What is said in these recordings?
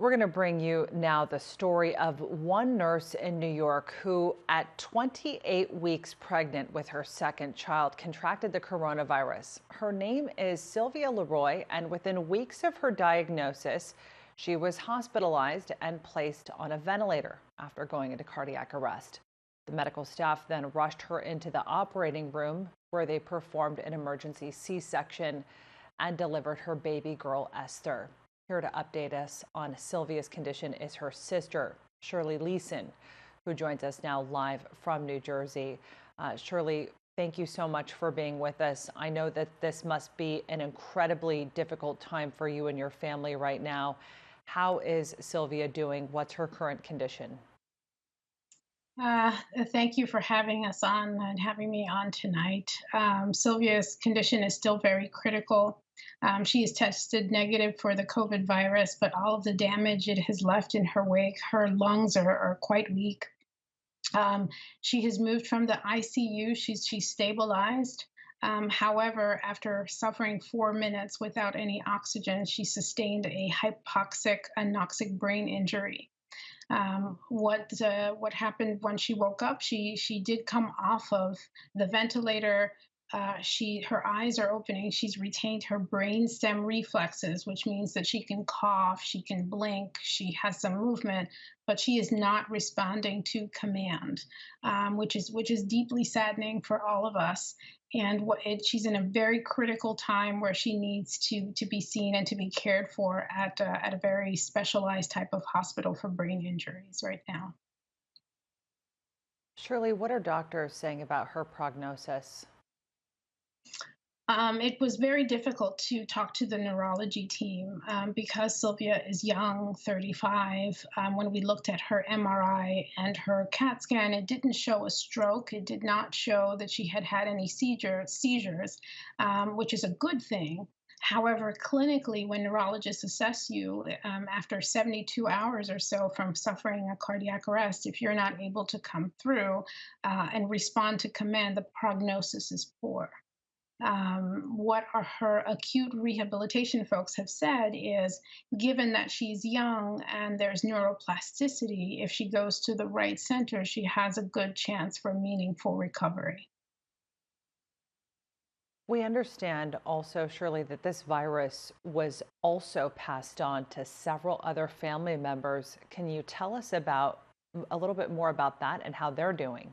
We're going to bring you now the story of one nurse in New York who, at 28 weeks pregnant with her second child, contracted the coronavirus. Her name is Sylvia Leroy, and within weeks of her diagnosis, she was hospitalized and placed on a ventilator after going into cardiac arrest. The medical staff then rushed her into the operating room where they performed an emergency C-section and delivered her baby girl, Esther. Here to update us on Sylvia's condition is her sister, Shirley Licin, who joins us now live from New Jersey. Shirley, thank you so much for being with us. I know that this must be an incredibly difficult time for you and your family right now. How is Sylvia doing? What's her current condition? Uh, Thank you for having us on and having me on tonight. Sylvia's condition is still very critical. She is tested negative for the COVID virus, but all of the damage it has left in her wake, her lungs are quite weak. She has moved from the ICU. She's stabilized. However, after suffering 4 minutes without any oxygen, she sustained a hypoxic, anoxic brain injury. What happened when she woke up? She did come off of the ventilator. Her eyes are opening. She's retained her brain stem reflexes, which means that she can cough, she can blink, she has some movement, but she is not responding to command, which is deeply saddening for all of us. And she's in a very critical time where she needs to be seen and to be cared for at a very specialized type of hospital for brain injuries right now. Shirley, what are doctors saying about her prognosis? It was very difficult to talk to the neurology team because Sylvia is young, 35. When we looked at her MRI and her CAT scan, it didn't show a stroke. It did not show that she had had any seizures, which is a good thing. However, clinically, when neurologists assess you after 72 hours or so from suffering a cardiac arrest, if you're not able to come through and respond to command, the prognosis is poor. What her acute rehabilitation folks have said is given that she's young and there's neuroplasticity, if she goes to the right center, she has a good chance for meaningful recovery. We understand also, Shirley, that this virus was also passed on to several other family members. Can you tell us about a little bit more about that and how they're doing?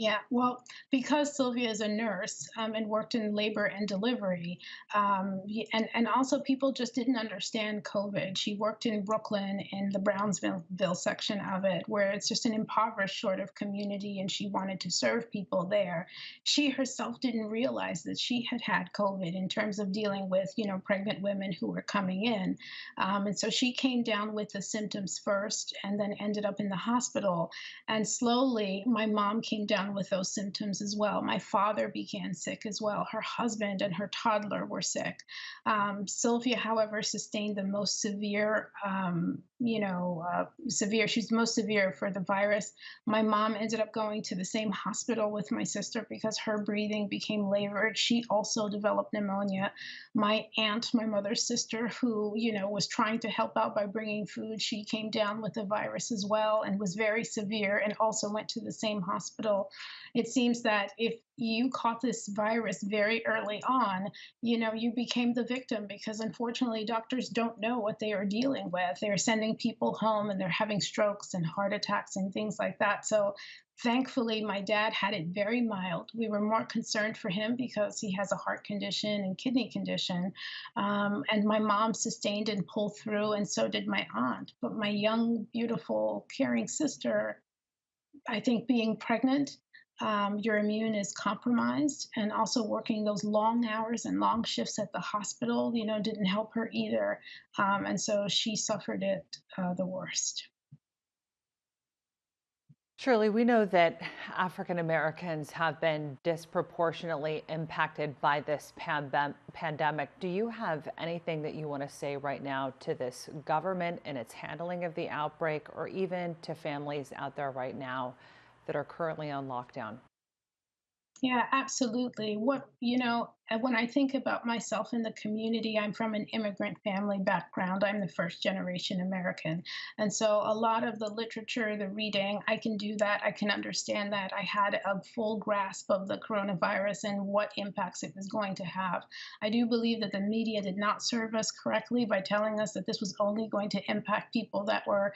Yeah, well, because Sylvia is a nurse and worked in labor and delivery, and also people just didn't understand COVID. She worked in Brooklyn in the Brownsville section of it, where it's just an impoverished sort of community, and she wanted to serve people there. She herself didn't realize that she had had COVID in terms of dealing with, pregnant women who were coming in, and so she came down with the symptoms first, and then ended up in the hospital. And slowly, my mom came down with those symptoms as well. My father began sick as well. Her husband and her toddler were sick. Sylvia, however, sustained the most severe, severe. She's most severe for the virus. My mom ended up going to the same hospital with my sister because her breathing became labored. She also developed pneumonia. My aunt, my mother's sister, who, was trying to help out by bringing food, she came down with the virus as well and was very severe and also went to the same hospital. It seems that if you caught this virus very early on, you became the victim because unfortunately doctors don't know what they are dealing with. They're sending people home and they're having strokes and heart attacks and things like that. So thankfully, my dad had it very mild. We were more concerned for him because he has a heart condition and kidney condition. And my mom sustained and pulled through, and so did my aunt. But my young, beautiful, caring sister, I think being pregnant, your immune is compromised, and also working those long hours and long shifts at the hospital, didn't help her either. And so she suffered it the worst. Shirley, we know that African Americans have been disproportionately impacted by this pandemic. Do you have anything that you want to say right now to this government and its handling of the outbreak, or even to families out there right now that are currently on lockdown? Yeah, absolutely. And when I think about myself in the community, I'm from an immigrant family background. I'm the first generation American. And so a lot of the literature, the reading, I can do that. I can understand that. I had a full grasp of the coronavirus and what impacts it was going to have. I do believe that the media did not serve us correctly by telling us that this was only going to impact people that were,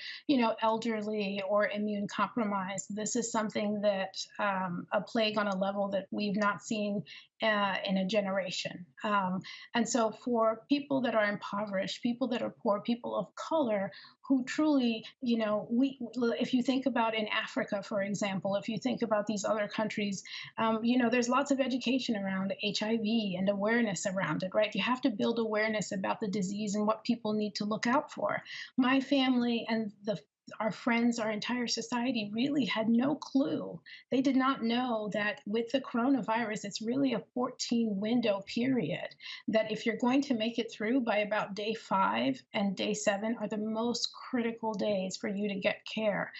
elderly or immune compromised. This is something that a plague on a level that we've not seen in a generation. And so, for people that are impoverished, people that are poor, people of color who truly, if you think about in Africa, for example, if you think about these other countries, there's lots of education around HIV and awareness around it, right? You have to build awareness about the disease and what people need to look out for. My family and our friends, our entire society really had no clue. They did not know that with the coronavirus, it's really a 14 window period. That if you're going to make it through by about day 5 and day 7 are the most critical days for you to get care.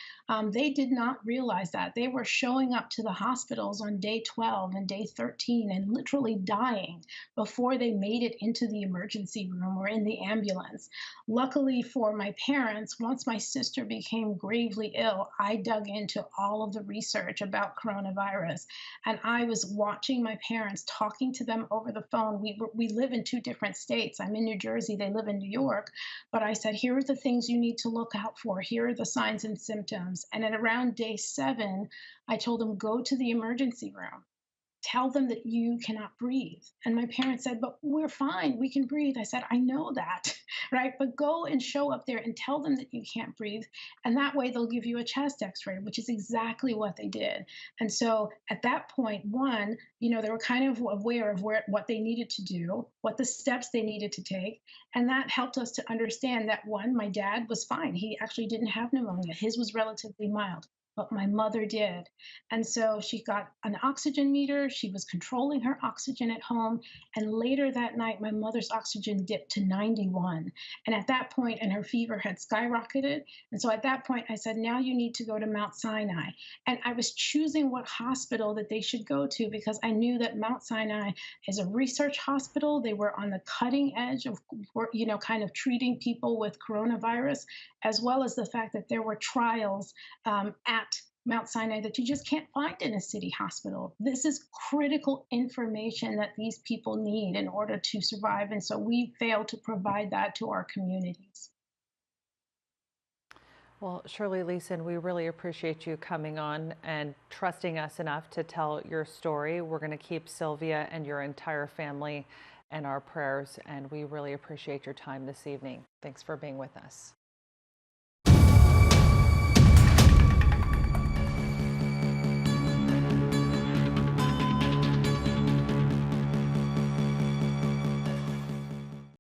They did not realize that. They were showing up to the hospitals on day 12 and day 13 and literally dying before they made it into the emergency room or in the ambulance. Luckily for my parents, once my sister became gravely ill, I dug into all of the research about coronavirus. And I was watching my parents, talking to them over the phone. We live in 2 different states. I'm in New Jersey, they live in New York. But I said, here are the things you need to look out for. Here are the signs and symptoms. And at around day 7, I told them, go to the emergency room. Tell them that you cannot breathe. And my parents said, but we're fine. We can breathe. I said, I know that, right? But go and show up there and tell them that you can't breathe. And that way they'll give you a chest x-ray, which is exactly what they did. And so at that point, one, they were kind of aware of what they needed to do, what the steps they needed to take. And that helped us to understand that one, my dad was fine. He actually didn't have pneumonia. His was relatively mild, but my mother did. And so she got an oxygen meter. She was controlling her oxygen at home. And later that night, my mother's oxygen dipped to 91. And at that point, and her fever had skyrocketed. And so at that point, I said, now you need to go to Mount Sinai. And I was choosing what hospital that they should go to because I knew that Mount Sinai is a research hospital. They were on the cutting edge of, kind of treating people with coronavirus, as well as the fact that there were trials at Mount Sinai that you just can't find in a city hospital. This is critical information that these people need in order to survive. And so we fail to provide that to our communities. Well, Shirley Licin, we really appreciate you coming on and trusting us enough to tell your story. We're going to keep Sylvia and your entire family in our prayers, and we really appreciate your time this evening. Thanks for being with us.